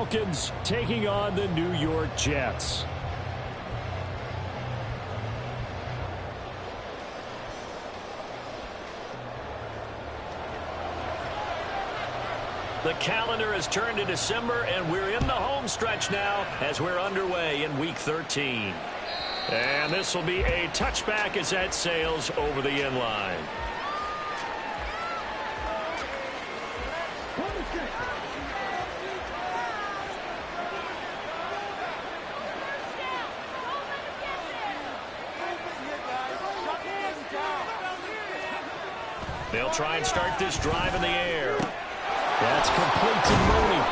Falcons taking on the New York Jets. The calendar has turned to December, and we're in the home stretch now as we're underway in Week 13. And this will be a touchback as that sails over the end line. They'll try and start this drive in the air. That's complete to Mooney.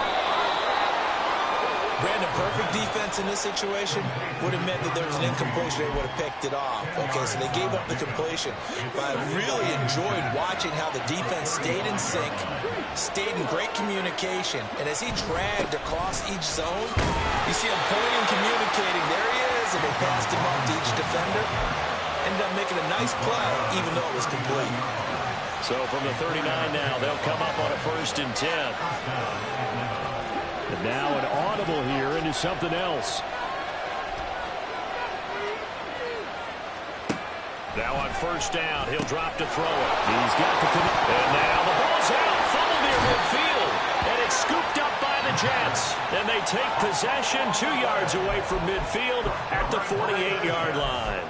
Brandon, perfect defense in this situation would have meant that there was an incompletion. They would have picked it off. Okay, so they gave up the completion. But I really enjoyed watching how the defense stayed in sync, stayed in great communication. And as he dragged across each zone, you see him pointing, communicating. There he is, and they passed him up to each defender. Ended up making a nice play, even though it was complete. So from the 39 now, they'll come up on a 1st and 10. And now an audible here into something else. Now on 1st down, he'll drop to throw it. He's got the connect. And now the ball's out, funneled near midfield. And it's scooped up by the Jets. And they take possession 2 yards away from midfield at the 48-yard line.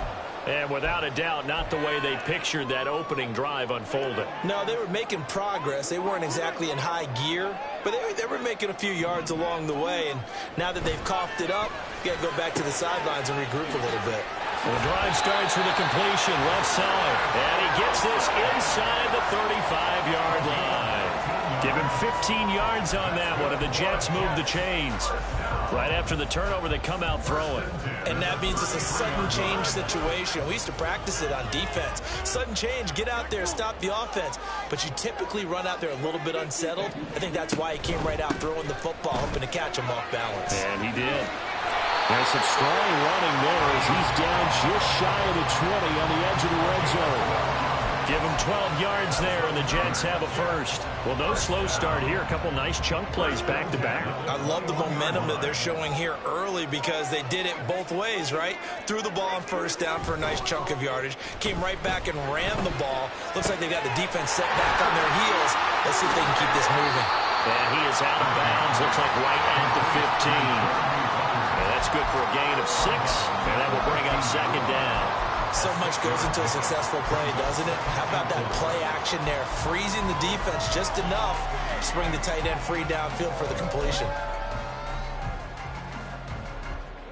And without a doubt, not the way they pictured that opening drive unfolding. No, they were making progress. They weren't exactly in high gear, but they were making a few yards along the way. And now that they've coughed it up, you got to go back to the sidelines and regroup a little bit. Well, the drive starts with a completion left side. And he gets this inside the 35-yard line. Give him 15 yards on that one, and the Jets move the chains. Right after the turnover, they come out throwing. And that means it's a sudden change situation. We used to practice it on defense. Sudden change, get out there, stop the offense. But you typically run out there a little bit unsettled. I think that's why he came right out throwing the football, hoping to catch him off balance. And he did. There's some strong running there as he's down just shy of the 20 on the edge of the red zone. Give him 12 yards there, and the Jets have a 1st. Well, no slow start here. A couple nice chunk plays back-to-back. I love the momentum that they're showing here early because they did it both ways, right? Threw the ball on 1st down for a nice chunk of yardage. Came right back and ran the ball. Looks like they got the defense set back on their heels. Let's see if they can keep this moving. And he is out of bounds. Looks like right at the 15. And that's good for a gain of 6. And that will bring up 2nd down. So much goes into a successful play, doesn't it? How about that play action there? Freezing the defense just enough to bring the tight end free downfield for the completion.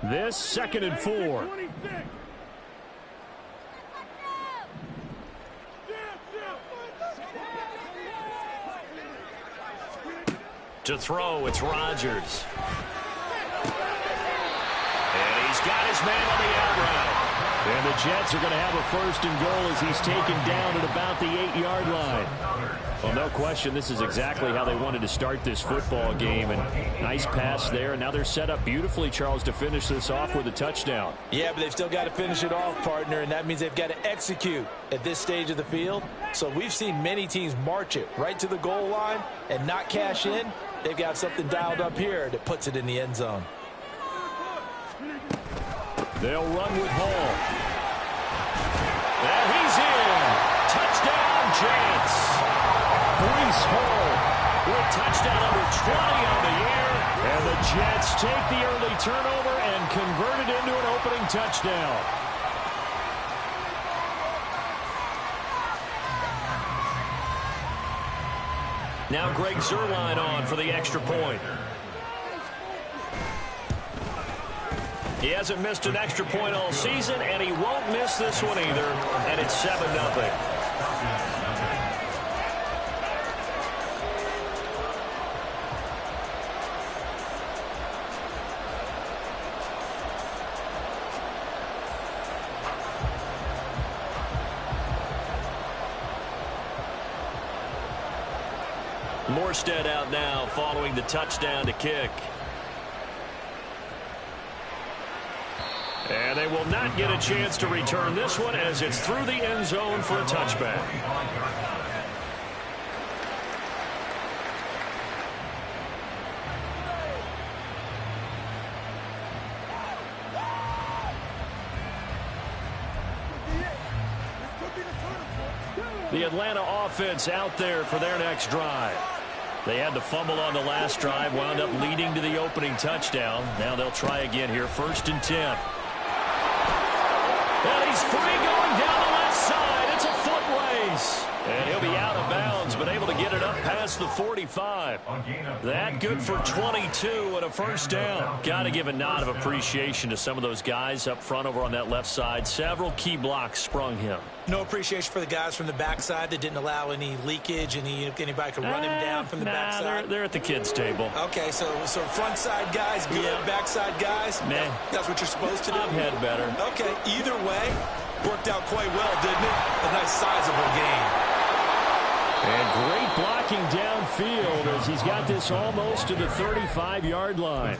This 2nd and 4. To throw, it's Rodgers. And he's got his man on the out route. And the Jets are going to have a 1st and goal as he's taken down at about the 8-yard line. Well, no question, this is exactly how they wanted to start this football game. And nice pass there. And now they're set up beautifully, Charles, to finish this off with a touchdown. Yeah, but they've still got to finish it off, partner, and that means they've got to execute at this stage of the field. So we've seen many teams march it right to the goal line and not cash in. They've got something dialed up here that puts it in the end zone. They'll run with Hall. And he's in. Touchdown, Jets. Breece Hall with touchdown number 20 on the year. And the Jets take the early turnover and convert it into an opening touchdown. Now Greg Zuerlein on for the extra point. He hasn't missed an extra point all season, and he won't miss this one either, and it's 7-0. Morstead out now following the touchdown to kick. And they will not get a chance to return this one as it's through the end zone for a touchback. The Atlanta offense out there for their next drive. They had the fumble on the last drive, wound up leading to the opening touchdown. Now they'll try again here, 1st and 10. And he's free going down the left side. It's a foot race. And he'll be out of bounds, but able to get it up past the 45. That good for 22 and a 1st down. Got to give a nod of appreciation to some of those guys up front over on that left side. Several key blocks sprung him. No appreciation for the guys from the backside that didn't allow any leakage, and anybody could run him down from the backside. They're at the kids' table. Okay, so front side guys, good. Yeah. Backside guys, man, that's what you're supposed to do. I've had better. Okay, either way, worked out quite well, didn't it? A nice sizable game. And great blocking downfield as he's got this almost to the 35-yard line.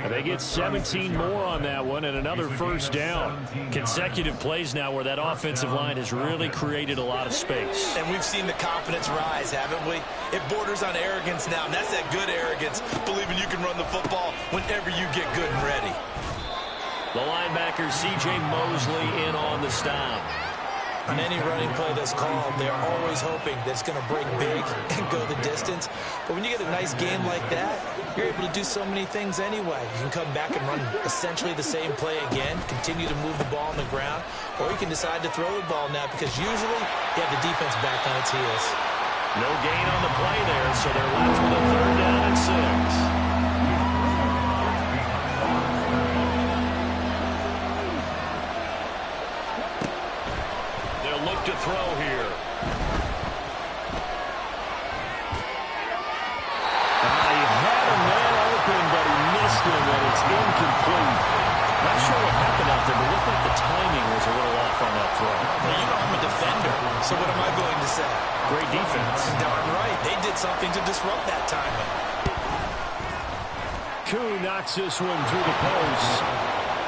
And they get 17 more on that one and another 1st down. Consecutive plays now where that offensive line has really created a lot of space. And we've seen the confidence rise, haven't we? It borders on arrogance now, and that's that good arrogance, believing you can run the football whenever you get good and ready. The linebacker, C.J. Mosley, in on the stop. On any running play that's called, they're always hoping that it's going to break big and go the distance. But when you get a nice game like that, you're able to do so many things anyway. You can come back and run essentially the same play again, continue to move the ball on the ground, or you can decide to throw the ball now because usually you have the defense back on its heels. No gain on the play there, so they're left with a 3rd down and 6. To throw here. He had a man open, but he missed him, and it's incomplete. Not sure what happened out there, but it looked like the timing was a little off on that throw. Now, you know I'm a defender, so what am I going to say? Great defense. Darn right. They did something to disrupt that timing. Koo knocks this one through the post.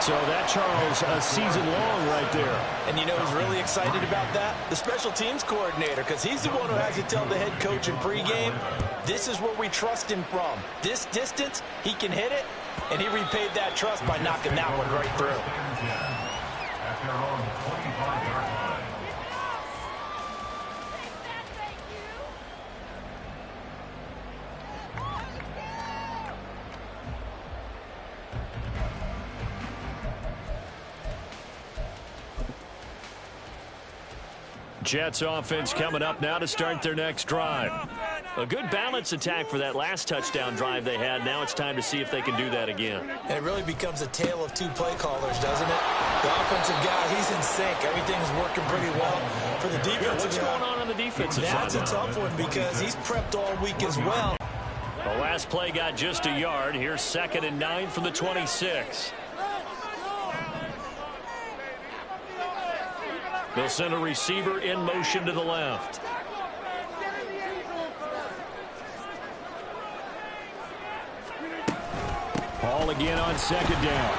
So that, Charles, a season long right there. And you know who's really excited about that? The special teams coordinator, because he's the one who has to tell the head coach in pregame, this is where we trust him from. This distance, he can hit it, and he repaid that trust by knocking that one right through. Jets offense coming up now to start their next drive. A good balance attack for that last touchdown drive they had. Now it's time to see if they can do that again. And it really becomes a tale of two play callers, doesn't it? The offensive guy, he's in sync. Everything's working pretty well. For the defensive guy, what's going on the defensive side? That's a tough one because he's prepped all week as well. The last play got just a yard. Here's 2nd and 9 from the 26. They'll send a receiver in motion to the left. Ball again on 2nd down.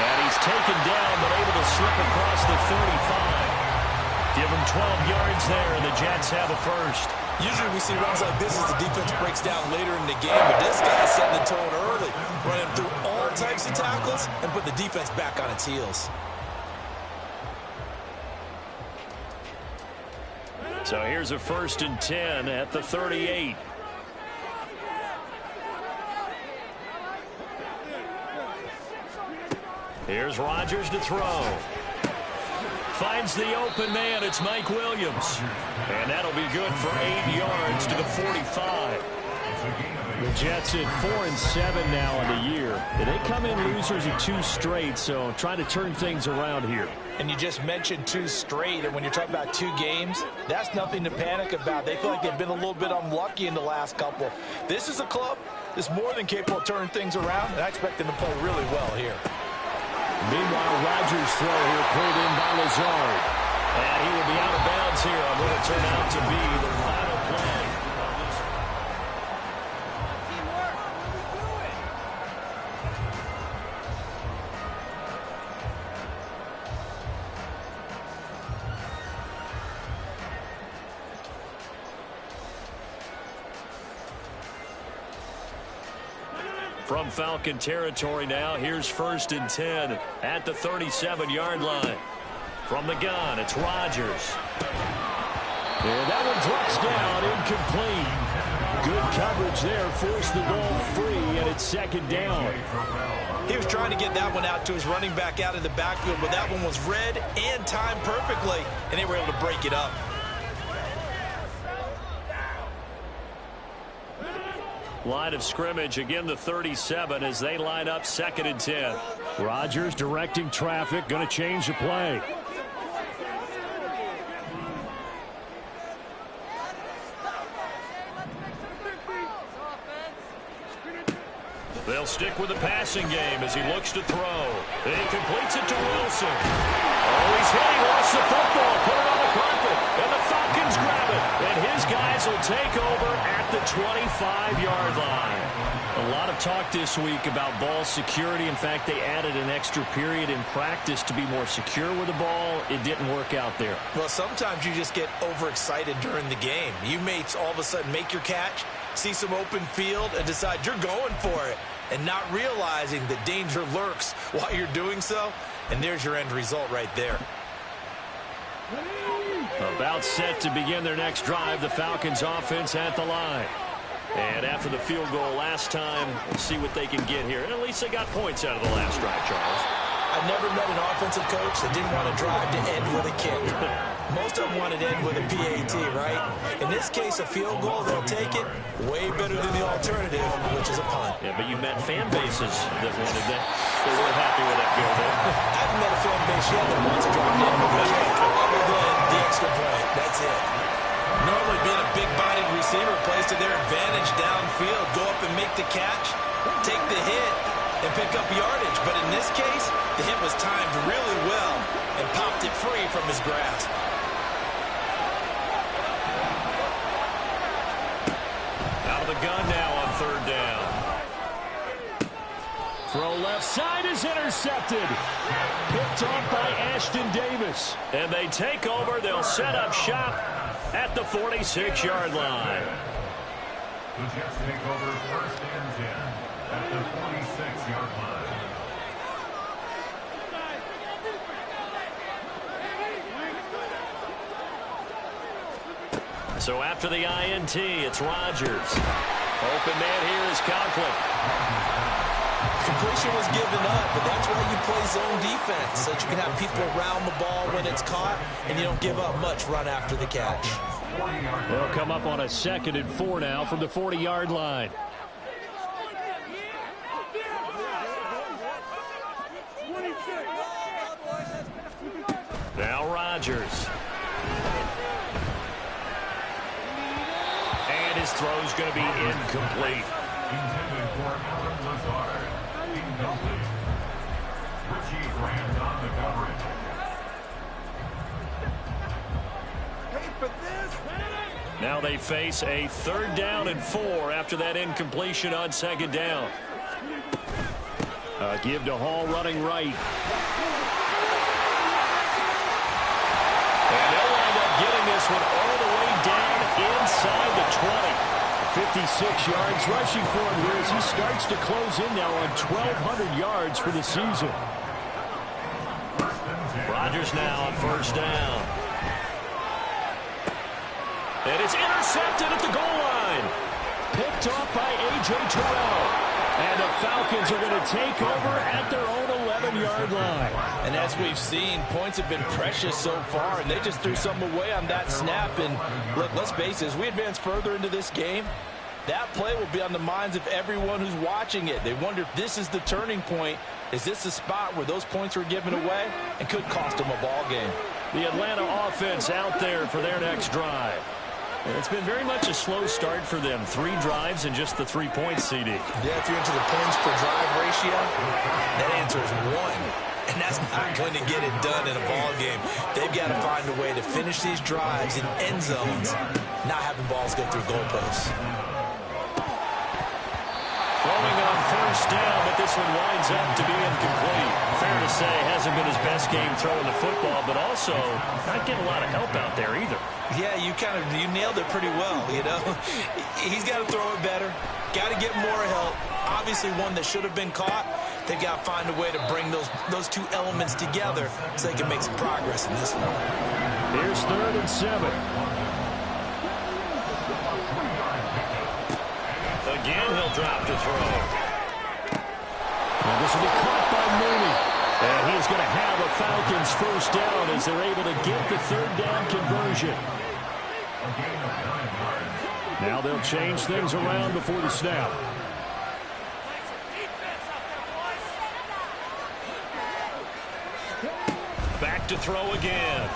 And he's taken down but able to slip across the 35. Give him 12 yards there, and the Jets have a 1st. Usually we see runs like this as the defense breaks down later in the game, but this guy's setting the tone early, running through all types of tackles and put the defense back on its heels. So here's a 1st and 10 at the 38. Here's Rodgers to throw. Finds the open man. It's Mike Williams. And that'll be good for 8 yards to the 45. The Jets at 4-7 now in the year. They come in losers of 2 straight, so trying to turn things around here. And you just mentioned 2 straight, and when you're talking about 2 games, that's nothing to panic about. They feel like they've been a little bit unlucky in the last couple. This is a club that's more than capable of turning things around, and I expect them to play really well here. Meanwhile, Rodgers' throw here pulled in by Lazard. And he will be out of bounds here on what will turn out to be the final play. From Falcon territory now, here's 1st and 10 at the 37-yard line. From the gun, it's Rodgers. And that one drops down, incomplete. Good coverage there, forced the ball free, and it's second down. He was trying to get that one out to his running back out of the backfield, but that one was read and timed perfectly, and they were able to break it up. Line of scrimmage, again the 37 as they line up 2nd and 10. Rodgers directing traffic, going to change the play. They'll stick with the passing game as he looks to throw. And he completes it to Wilson. Oh, he's hit. He lost the football. Put it on the carpet. And the Falcons grab it. And his guys will take over at the 25-yard line. A lot of talk this week about ball security. In fact, they added an extra period in practice to be more secure with the ball. It didn't work out there. Well, sometimes you just get overexcited during the game. You may all of a sudden make your catch, see some open field, and decide you're going for it, and not realizing the danger lurks while you're doing so. And there's your end result right there. About set to begin their next drive, the Falcons offense at the line. And after the field goal last time, we'll see what they can get here. And at least they got points out of the last drive, Charles. I've never met an offensive coach that didn't want to drive to end with a kick. Most of them wanted to end with a PAT, right? In this case, a field goal, they'll take it way better than the alternative, which is a punt. Yeah, but you met fan bases that wanted that. They weren't happy with that field goal. I haven't met a fan base yet that wants to drive to end with a kick other than the extra point. That's it. Normally being a big-bodied receiver plays to their advantage downfield. Go up and make the catch, take the hit, and pick up yardage. But in this case, the hit was timed really well and popped it free from his grasp. Out of the gun now on 3rd down. Throw left side is intercepted. Picked off by Ashton Davis. And they take over. They'll set up shop at the 46-yard line. The Jets take over 1st and 10 at the 46-yard line. So after the INT, it's Rodgers. Open man here is Conklin. Completion was given up, but that's why you play zone defense, so that you can have people around the ball when it's caught, and you don't give up much run after the catch. They'll come up on a 2nd and 4 now from the 40-yard line. Now Rodgers. And his throw's going to be incomplete. Intended for Alan Lazard. Incomplete. Richie Grant on the coverage. Now they face a 3rd down and 4 after that incompletion on 2nd down. Give to Hall running right. And they'll wind up getting this one all the way down inside the 20. 56 yards rushing for him here as he starts to close in now on 1,200 yards for the season. Rodgers now on 1st down. And it's intercepted at the goal line. Picked off by A.J. Terrell. And the Falcons are going to take over at their own 11-yard line. And as we've seen, points have been precious so far, and they just threw something away on that snap. And look, let's face it, as we advance further into this game, that play will be on the minds of everyone who's watching it. They wonder if this is the turning point. Is this the spot where those points were given away and could cost them a ball game? The Atlanta offense out there for their next drive. It's been very much a slow start for them. 3 drives and just the 3 points, CD. Yeah, if you're into the points per drive ratio, that answer is 1. And that's not going to get it done in a ball game. They've got to find a way to finish these drives in end zones, not having balls go through goalposts. Throwing on 1st down, but this one winds up to be incomplete. Fair to say, hasn't been his best game throwing the football, but also not getting a lot of help out there either. Yeah, you nailed it pretty well, you know. He's got to throw it better, got to get more help, obviously one that should have been caught. They've got to find a way to bring those two elements together so they can make some progress in this one. Here's 3rd and 7. Again, he'll drop to throw. Now this will be caught by Mooney. And he is going to have a Falcons first down as they're able to get the 3rd down conversion. Now they'll change things around before the snap. Back to throw again.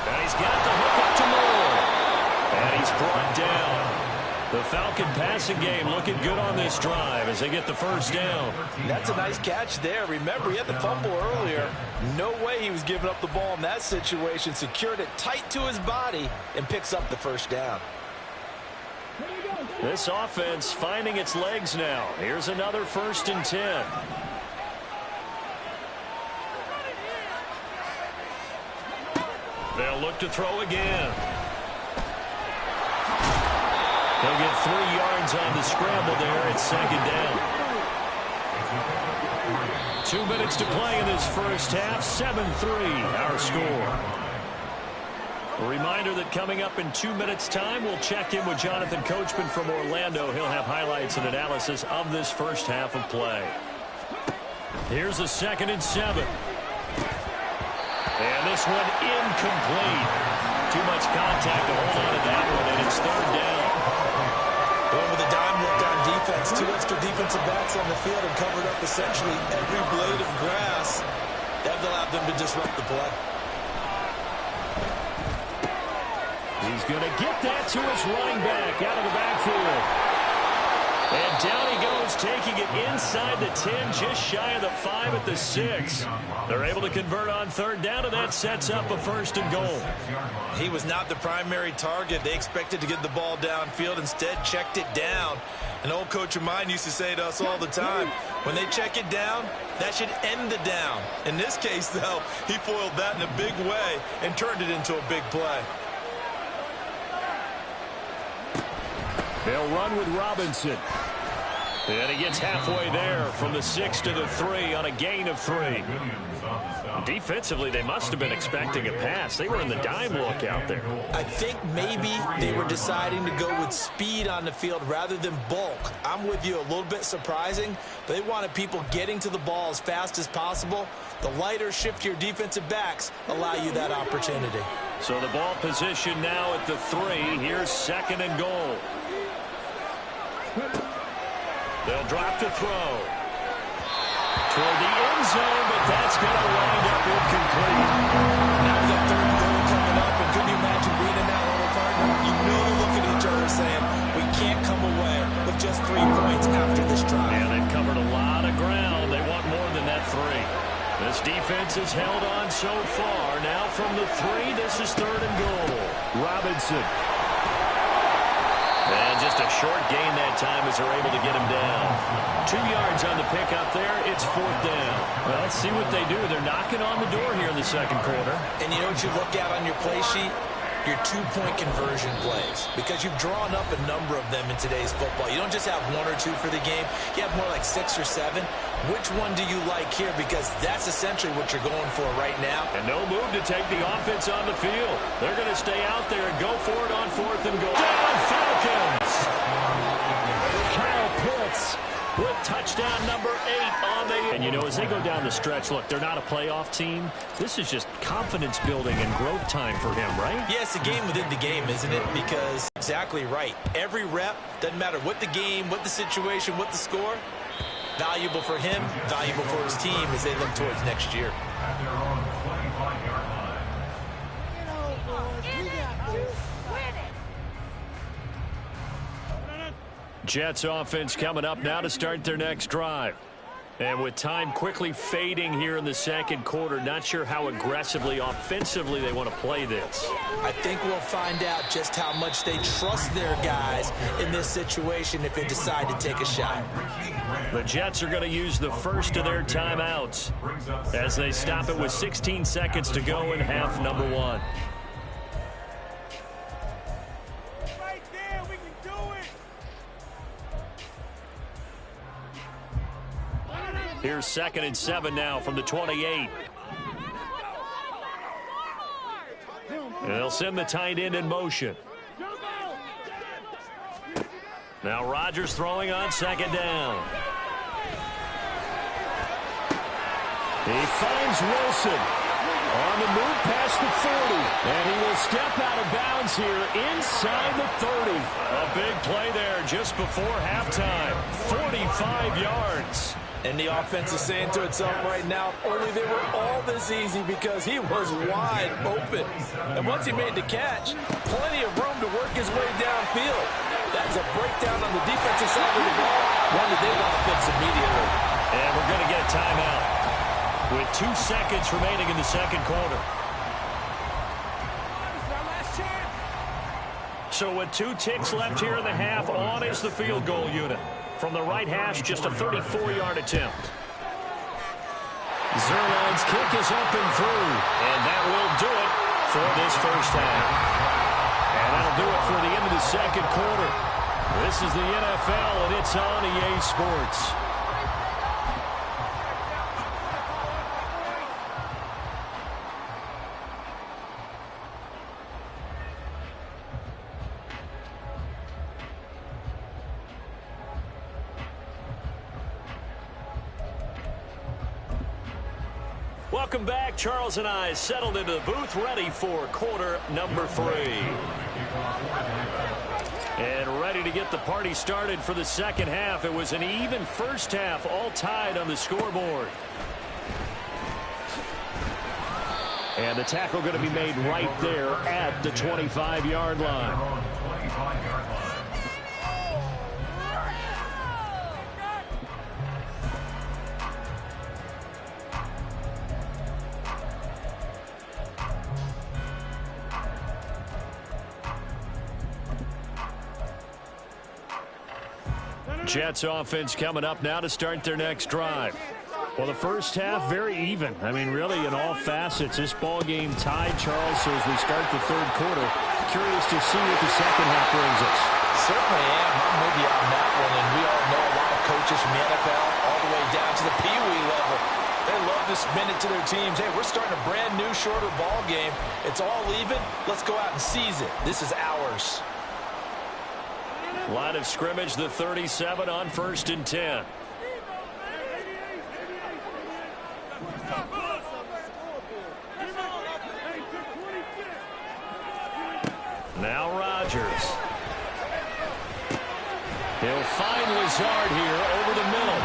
And he's got the hook up to Moore. And he's brought down. The Falcon passing game looking good on this drive as they get the first down. That's a nice catch there. Remember, he had the fumble earlier. No way he was giving up the ball in that situation. Secured it tight to his body and picks up the first down. This offense finding its legs now. Here's another 1st and 10. They'll look to throw again. They'll get 3 yards on the scramble there at 2nd down. 2 minutes to play in this first half. 7-3 our score. A reminder that coming up in 2 minutes' time, we'll check in with Jonathan Coachman from Orlando. He'll have highlights and analysis of this first half of play. Here's a 2nd and 7. And this one incomplete. Too much contact to hold on to that one, and it's 3rd down. Going with a dime look on defense. 2 extra defensive backs on the field and covered up essentially every blade of grass. That allowed them to disrupt the play. He's going to get that to his running back out of the backfield. And down he goes, taking it inside the 10, just shy of the 5 at the 6. They're able to convert on 3rd down, and that sets up a 1st and goal. He was not the primary target. They expected to get the ball downfield, instead checked it down. An old coach of mine used to say to us all the time, when they check it down, that should end the down. In this case, though, he foiled that in a big way and turned it into a big play. They'll run with Robinson. And he gets halfway there from the 6 to the 3 on a gain of 3. Defensively, they must have been expecting a pass. They were in the dime look out there. I think maybe they were deciding to go with speed on the field rather than bulk. I'm with you, a little bit surprising. They wanted people getting to the ball as fast as possible. The lighter, shiftier defensive backs allow you that opportunity. So the ball position now at the 3. Here's 2nd and goal. They'll drop to throw. Toward the end zone, but that's going to wind up incomplete. Now we got 3rd and goal coming up, and can you imagine being in that little partner? You know they're looking at each other saying, we can't come away with just 3 points after this drive. Yeah, they've covered a lot of ground. They want more than that 3. This defense has held on so far. Now from the 3, this is 3rd and goal. Robinson. And just a short gain that time as they're able to get him down. 2 yards on the pickup there. It's 4th down. Well, let's see what they do. They're knocking on the door here in the 2nd quarter. And you know what you look at on your play sheet? Your 2-point conversion plays, because you've drawn up a number of them in today's football. You don't just have 1 or 2 for the game. You have more like 6 or 7. Which one do you like here? Because that's essentially what you're going for right now. And no move to take the offense on the field. They're going to stay out there and go for it on 4th and goal. Down Falcons! Kyle Pitts with touchdown number 8 on the... And, you know, as they go down the stretch, look, they're not a playoff team. This is just confidence building and growth time for him, right? Yeah, it's a game within the game, isn't it? Because exactly right. Every rep, doesn't matter what the game, what the situation, what the score, valuable for him, valuable for his team as they look towards next year. At their own 25-yard line. Jets offense coming up now to start their next drive. And with time quickly fading here in the 2nd quarter, not sure how aggressively, offensively they want to play this. I think we'll find out just how much they trust their guys in this situation if they decide to take a shot. The Jets are going to use the first of their timeouts as they stop it with 16 seconds to go in half number 1. Here's 2nd and 7 now from the 28. And they'll send the tight end in motion. Now Rodgers throwing on 2nd down. He finds Wilson on the move past the 40. And he will step out of bounds here inside the 30. A big play there just before halftime. 45 yards. And the offense is saying to itself right now, only they were all this easy because he was wide open. And once he made the catch, plenty of room to work his way downfield. That's a breakdown on the defensive side of the ball, one that they want to fix immediately. And we're going to get a timeout with 2 seconds remaining in the second quarter. So with 2 ticks left here in the half, on is the field goal unit. From the right hash, just a 34-yard attempt. Zerline's kick is up and through, and that will do it for this first half. And that'll do it for the end of the second quarter. This is the NFL, and it's on EA Sports. Welcome back. Charles and I settled into the booth, ready for quarter number 3. And ready to get the party started for the second half. It was an even first half, all tied on the scoreboard. And the tackle going to be made right there at the 25-yard line. Jets offense coming up now to start their next drive. Well, the first half, very even. I mean, really, in all facets, this ball game tied, Charles. So as we start the third quarter, curious to see what the second half brings us. Certainly am. I'm with you on that one. And we all know a lot of coaches from the NFL all the way down to the Pee Wee level. They love to spin it to their teams. Hey, we're starting a brand new, shorter ball game. It's all even. Let's go out and seize it. This is ours. Line of scrimmage, the 37 on 1st and 10. Now Rodgers. He'll find Lazard here over the middle.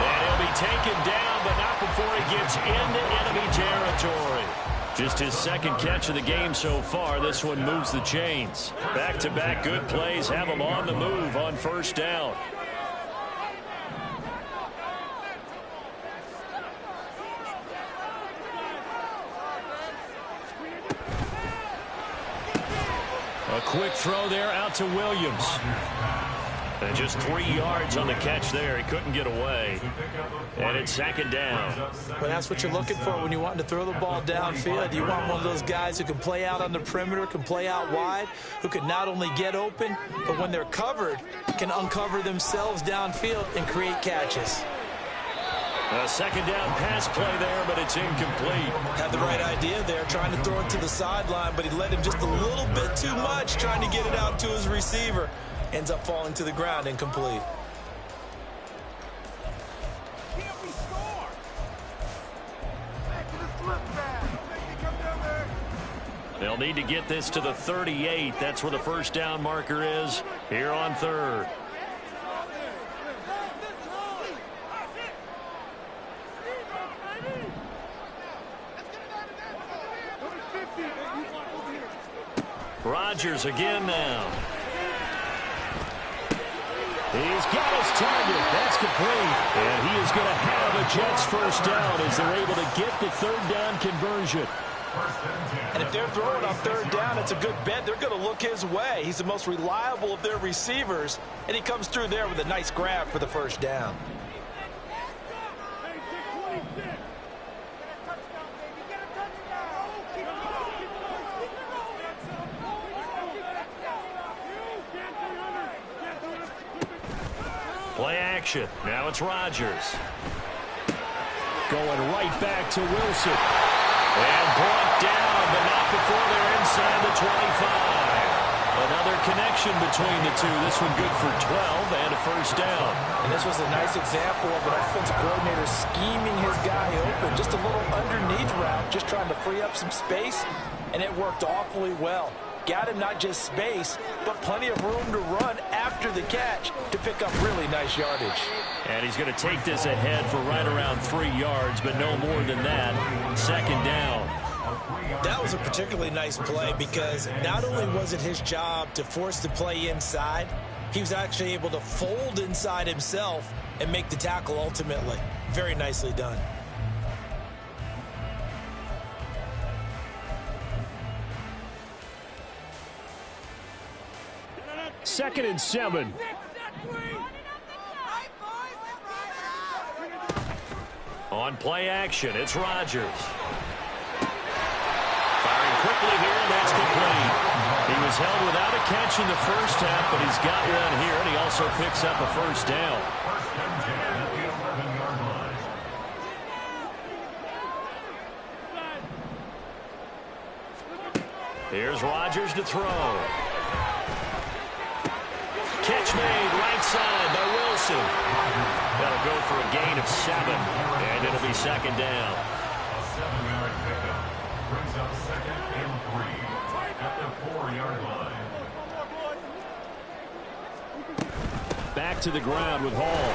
And he'll be taken down, but not before he gets into enemy territory. Just his second catch of the game so far. This one moves the chains. Back-to-back good plays have him on the move on 1st down. A quick throw there out to Williams. And just 3 yards on the catch there. He couldn't get away. And it's 2nd down. But that's what you're looking for when you want to throw the ball downfield. You want one of those guys who can play out on the perimeter, can play out wide, who can not only get open, but when they're covered, can uncover themselves downfield and create catches. A 2nd down pass play there, but it's incomplete. Had the right idea there, trying to throw it to the sideline, but he led him just a little bit too much, trying to get it out to his receiver. Ends up falling to the ground, incomplete. They'll need to get this to the 38. That's where the 1st down marker is here on 3rd. Rodgers again now. He's got his target. That's complete. And he is going to have a Jets 1st down as they're able to get the 3rd down conversion. And if they're throwing on 3rd down, it's a good bet. They're going to look his way. He's the most reliable of their receivers, and he comes through there with a nice grab for the 1st down. Play action. Now it's Rodgers. Going right back to Wilson. And brought down, but not before they're inside the 25. Another connection between the two. This one good for 12 and a first down. And this was a nice example of an offensive coordinator scheming his guy open. Just a little underneath route, just trying to free up some space, and it worked awfully well. Got him not just space, but plenty of room to run after the catch to pick up really nice yardage. And he's going to take this ahead for right around 3 yards, but no more than that. Second down. That was a particularly nice play because not only was it his job to force the play inside, he was actually able to fold inside himself and make the tackle ultimately. Very nicely done. Second and 7. On play action, it's Rodgers. Firing quickly here, and that's complete. He was held without a catch in the first half, but he's got one here, and he also picks up a first down. Here's Rodgers to throw. Catch made, right side by Wilson. That'll go for a gain of 7, and it'll be second down. A 7-yard pickup brings up second and 3 at the 4-yard line. Back to the ground with Hall.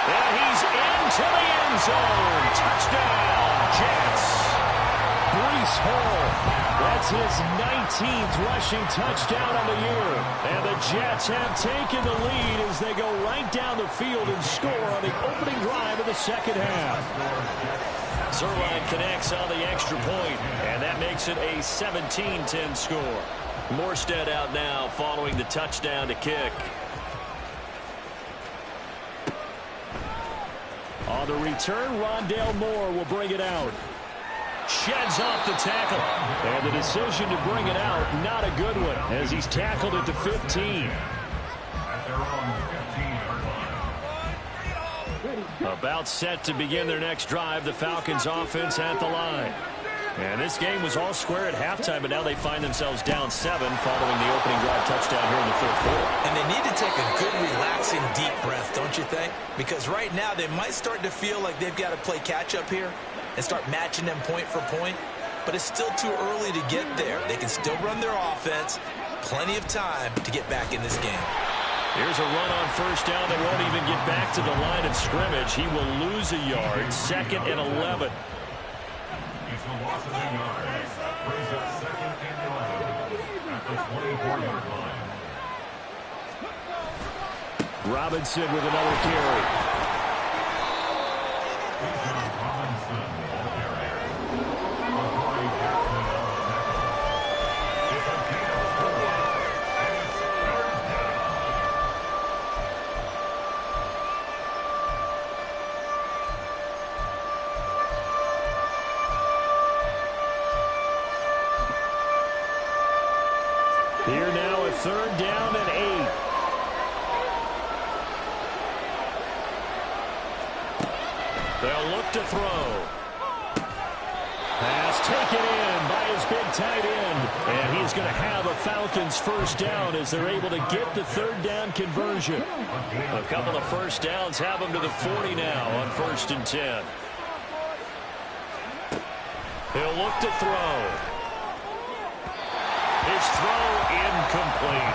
And he's into the end zone. Touchdown, Jets. Breece Hall. That's his 19th rushing touchdown on the year. And the Jets have taken the lead as they go right down the field and score on the opening drive of the second half. Zerline connects on the extra point, and that makes it a 17-10 score. Morstead out now following the touchdown to kick. On the return, Rondale Moore will bring it out. Sheds off the tackle. And the decision to bring it out, not a good one, as he's tackled at the 15. At their own 15-yard line. About set to begin their next drive, the Falcons offense at the line. And this game was all square at halftime, but now they find themselves down 7 following the opening drive touchdown here in the fourth quarter. And they need to take a good, relaxing, deep breath, don't you think? Because right now they might start to feel like they've got to play catch-up here and start matching them point for point. But it's still too early to get there. They can still run their offense. Plenty of time to get back in this game. Here's a run on first down that won't even get back to the line of scrimmage. He will lose a yard. Second and 11. It's a loss of a yard. Brings up second and 11 at the 24-yard line. Robinson with another carry. Robinson, ball carrier. Avoiding Jackson on the tackle. It's a gain of 4, and it's third down. Here now a third down and 8. They'll look to throw. Pass taken in by his big tight end. And he's going to have a Falcons first down as they're able to get the third down conversion. A couple of first downs have them to the 40 now on 1st and 10. He'll look to throw. His throw incomplete.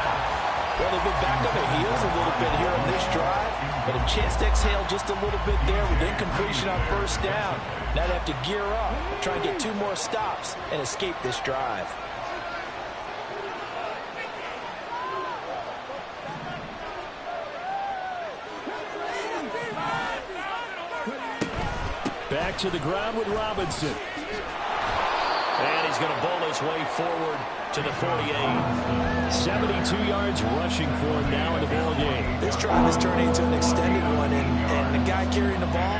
Well, they've been back on their heels a little bit here on this drive, but a chance to exhale just a little bit there with incompletion on first down. Now they have to gear up, try and get 2 more stops, and escape this drive. Back to the ground with Robinson. And he's going to bowl his way forward to the 48. 72 yards rushing for him now in the ball game. This drive is turning into an extended one, and the guy carrying the ball,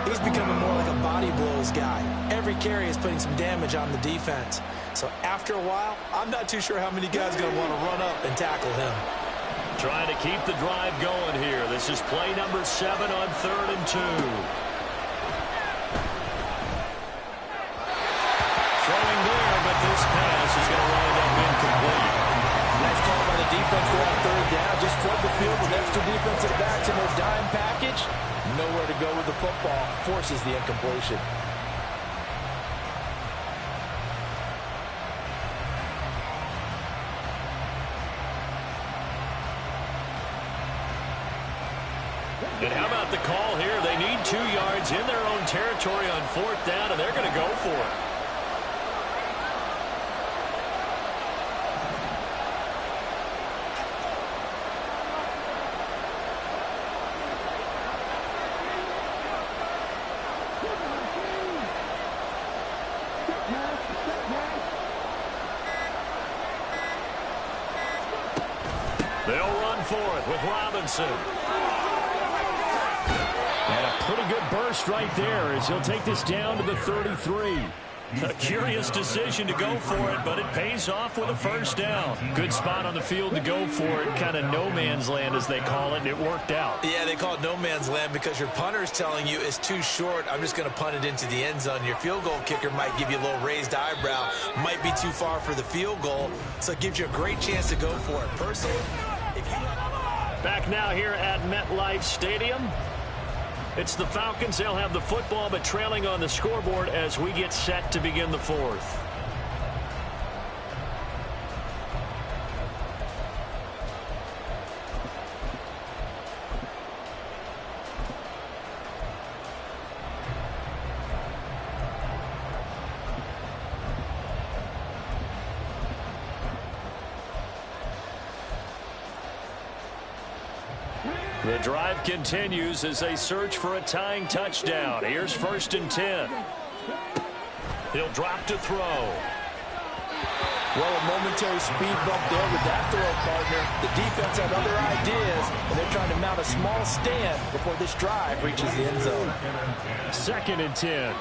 he's becoming more like a body blows guy. Every carry is putting some damage on the defense. So after a while, I'm not too sure how many guys are going to want to run up and tackle him. Trying to keep the drive going here. This is play number 7 on 3rd and 2. Booster defensive backs in their dime package. Nowhere to go with the football. Forces the incompletion. And how about the call here? They need 2 yards in their own territory on 4th down, and they're going to go for it. They'll run for it with Robinson. And a pretty good burst right there as he'll take this down to the 33. A curious decision to go for it, but it pays off with a 1st down. Good spot on the field to go for it. Kind of no man's land, as they call it, and it worked out. Yeah, they call it no man's land because your punter is telling you it's too short. I'm just going to punt it into the end zone. Your field goal kicker might give you a little raised eyebrow. Might be too far for the field goal, so it gives you a great chance to go for it. Personally, if you... Back now here at MetLife Stadium. It's the Falcons. They'll have the football, but trailing on the scoreboard as we get set to begin the 4th. The drive continues as they search for a tying touchdown. Here's 1st and 10. He'll drop to throw. Well, a momentary speed bump there with that throw, partner. The defense had other ideas, and they're trying to mount a small stand before this drive reaches the end zone. 2nd and 10.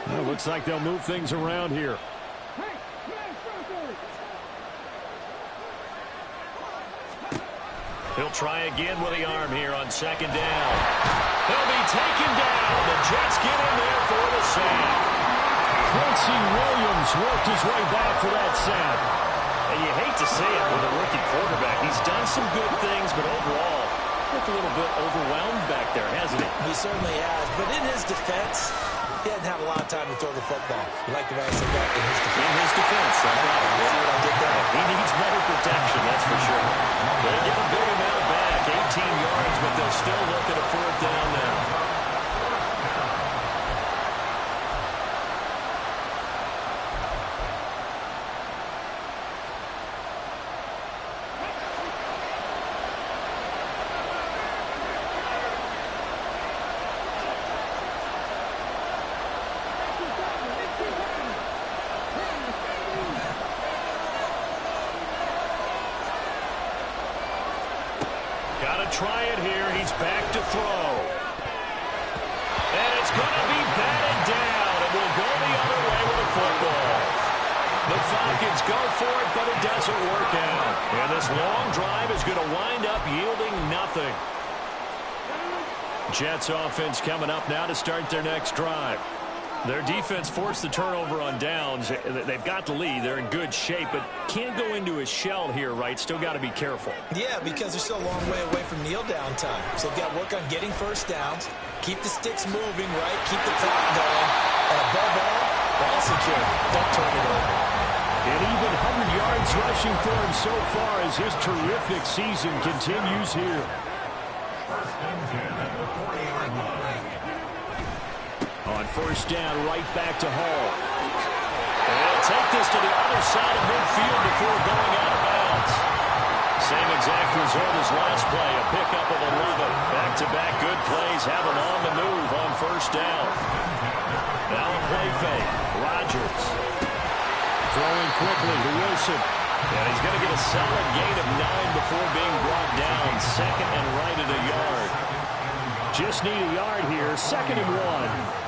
Well, looks like they'll move things around here. He'll try again with the arm here on 2nd down. He'll be taken down. The Jets get in there for the sack. Quincy Williams worked his way back for that sack. And you hate to say it with a rookie quarterback. He's done some good things, but overall, looked a little bit overwhelmed back there, hasn't he? He certainly has. But in his defense, he hadn't had a lot of time to throw the football. You like the way I said that? In his defense. In his defense. See what I did there? He needs better protection, that's for sure. They get a big amount back, 18 yards, but they'll still look at a 4th down now. Gotta try it here. He's back to throw. And it's gonna be batted down. It will go the other way with the football. The Falcons go for it, but it doesn't work out. And this long drive is gonna wind up yielding nothing. Jets offense coming up now to start their next drive. Their defense forced the turnover on downs. They've got the lead. They're in good shape, but can't go into a shell here, right? Still got to be careful. Yeah, because they're still a long way away from kneel down time. So they've got to work on getting 1st downs, keep the sticks moving, right? Keep the clock going. And above all, ball secure. Don't turn it over. And even 100 yards rushing for him so far as his terrific season continues here. 1st and 10 at the 40-yard line. On 1st down, right back to Hall. And they'll take this to the other side of midfield before going out of bounds. Same exact result as last play, a pickup of 11. Back-to-back good plays have them on the move on 1st down. Now a play fake. Rodgers throwing quickly to Wilson. And he's going to get a solid gain of 9 before being brought down. 2nd and right at a yard. Just need a yard here. 2nd and 1.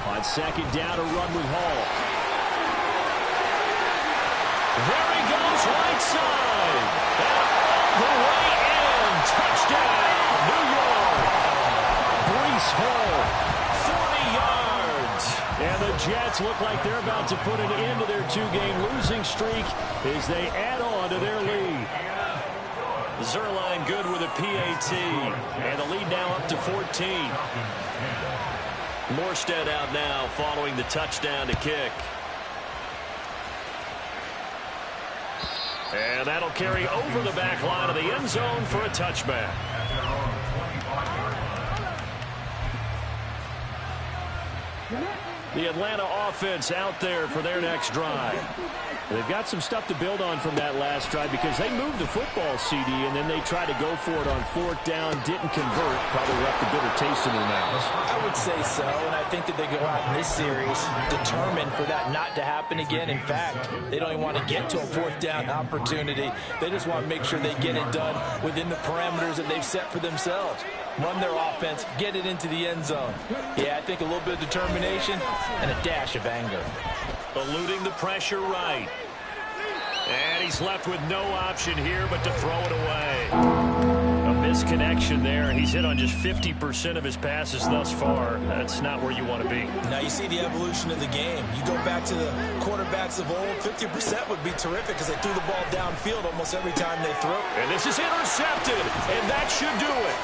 On 2nd down, a run with Hall. There he goes right side. Jets look like they're about to put an end to their 2-game losing streak as they add on to their lead. Zerline good with a PAT, and the lead now up to 14. Morstead out now following the touchdown to kick. And that'll carry over the back line of the end zone for a touchback. The Atlanta offense out there for their next drive. They've got some stuff to build on from that last drive because they moved the football, CD, and then they tried to go for it on 4th down, didn't convert, probably left a bitter taste in their mouths. I would say so, and I think that they go out in this series determined for that not to happen again. In fact, they don't even want to get to a 4th down opportunity. They just want to make sure they get it done within the parameters that they've set for themselves. Run their offense, get it into the end zone. Yeah, I think a little bit of determination and a dash of anger. Eluding the pressure right. And he's left with no option here but to throw it away. A misconnection there, and he's hit on just 50% of his passes thus far. That's not where you want to be. Now you see the evolution of the game. You go back to the quarterbacks of old, 50% would be terrific because they threw the ball downfield almost every time they threw. And this is intercepted, and that should do it.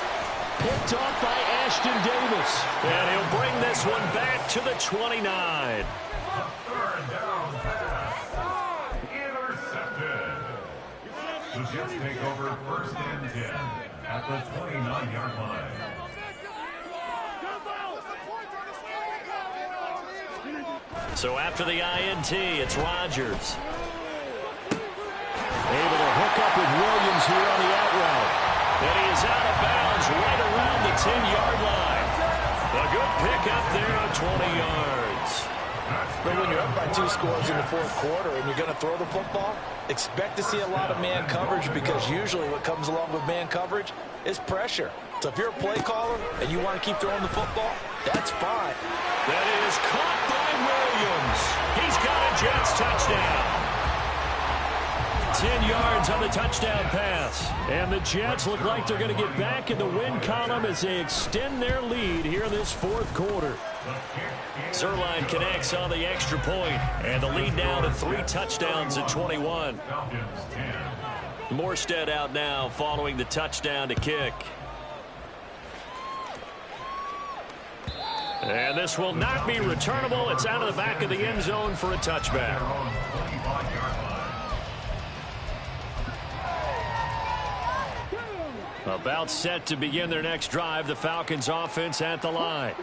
Picked off by Ashton Davis. And he'll bring this one back to the 29. Third down pass. Intercepted. The Jets take over 1st and 10 at the 29-yard line. So after the INT, it's Rodgers. Able to hook up with Williams here on the out route. And he is out of bounds right around the 10-yard line. A good pick up there of 20 yards. But when you're up by 2 scores in the 4th quarter and you're going to throw the football, expect to see a lot of man coverage because usually what comes along with man coverage is pressure. So if you're a play caller and you want to keep throwing the football, that's fine. That is caught by Williams. He's got a Jets touchdown. 10 yards on the touchdown pass. And the Jets look like they're going to get back in the win column as they extend their lead here in this 4th quarter. Zerline connects on the extra point, and the lead now to 3 touchdowns at 21. Morstead out now following the touchdown to kick. And this will not be returnable. It's out of the back of the end zone for a touchback. About set to begin their next drive, the Falcons offense at the line.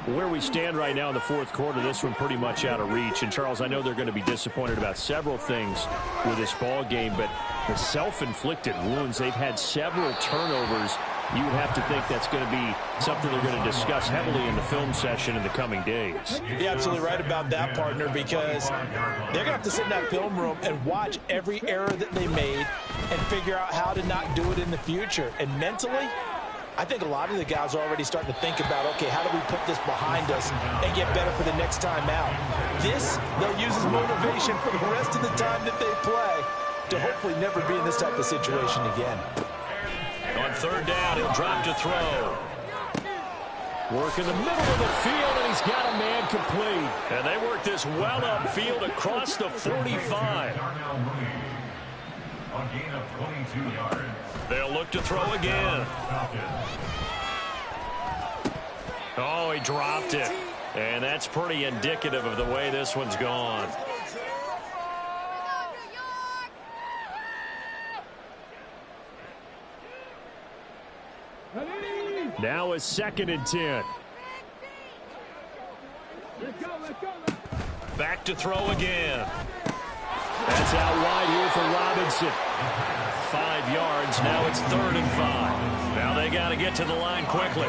Where we stand right now in the 4th quarter, this one pretty much out of reach. And, Charles, I know they're going to be disappointed about several things with this ball game, but the self-inflicted wounds, they've had several turnovers. You would have to think that's going to be something they're going to discuss heavily in the film session in the coming days. You're absolutely right about that, partner, because they're going to have to sit in that film room and watch every error that they made and figure out how to not do it in the future. And mentally, I think a lot of the guys are already starting to think about, okay, how do we put this behind us and get better for the next time out? This, they'll use as motivation for the rest of the time that they play to hopefully never be in this type of situation again. On 3rd down, he'll drop to throw. Work in the middle of the field, and he's got a man complete. And they work this well upfield across the 45. A gain of 22 yards. They'll look to throw again. Oh, he dropped it. And that's pretty indicative of the way this one's gone. Now is 2nd and 10. Back to throw again. That's out wide here for Robinson. 5 yards. Now it's 3rd and 5. Now they got to get to the line quickly.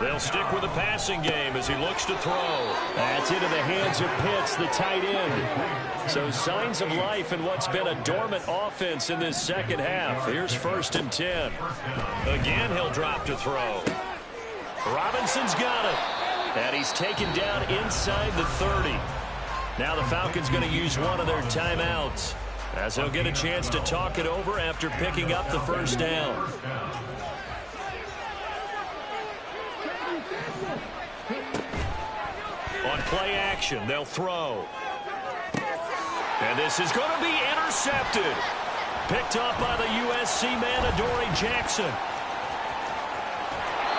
They'll stick with the passing game as he looks to throw. That's into the hands of Pitts, the tight end. So signs of life in what's been a dormant offense in this 2nd half. Here's 1st and 10. Again, he'll drop to throw. Robinson's got it. And he's taken down inside the 30. Now the Falcons going to use one of their timeouts as they'll get a chance to talk it over after picking up the 1st down. Play action. They'll throw. And this is going to be intercepted. Picked up by the USC man, Adoree Jackson.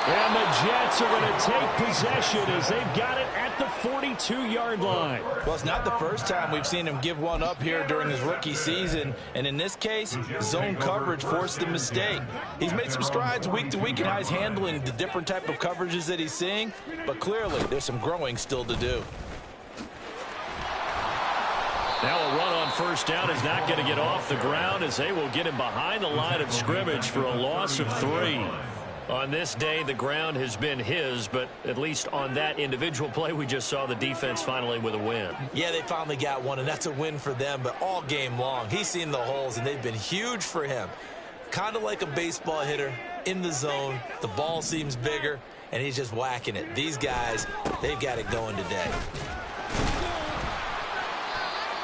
And the Jets are going to take possession as they've got it at the 42-yard line. Well, it's not the first time we've seen him give one up here during his rookie season. And in this case, zone coverage forced the mistake. He's made some strides week to week in how he's handling the different type of coverages that he's seeing. But clearly, there's some growing still to do. Now a run on first down is not going to get off the ground as they will get him behind the line of scrimmage for a loss of 3. On this day, the ground has been his, but at least on that individual play, we just saw the defense finally with a win. Yeah, they finally got one, and that's a win for them, but all game long, he's seen the holes, and they've been huge for him. Kind of like a baseball hitter in the zone. The ball seems bigger, and he's just whacking it. These guys, they've got it going today.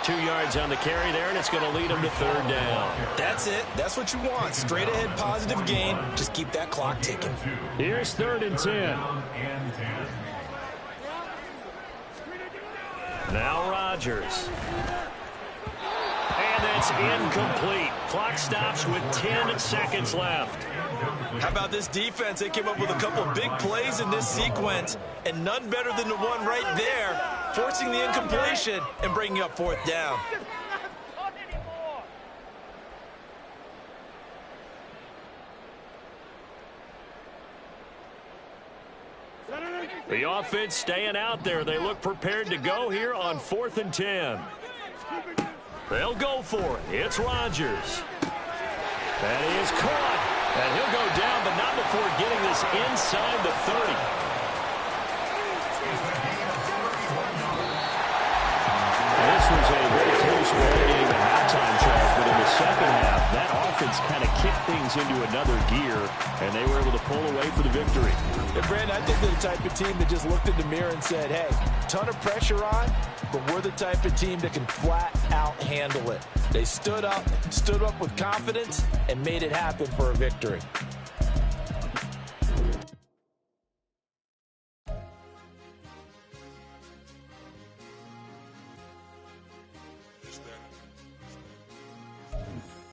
2 yards on the carry there, and it's going to lead them to third down. That's it. That's what you want. Straight ahead positive gain. Just keep that clock ticking. Here's 3rd and 10. Now Rodgers. And that's incomplete. Clock stops with 10 seconds left. How about this defense? They came up with a couple of big plays in this sequence, and none better than the one right there, forcing the incompletion and bringing up 4th down. The offense staying out there. They look prepared to go here on 4th and 10. They'll go for it. It's Rodgers. And he is caught. And he'll go down, but not before getting this inside the 30. This was a very close ball game at halftime, Charles, but in the second half, that offense kind of kicked things into another gear, and they were able to pull away for the victory. And Brandon, I think they're the type of team that just looked in the mirror and said, hey, ton of pressure on, but we're the type of team that can flat out handle it. They stood up with confidence, and made it happen for a victory.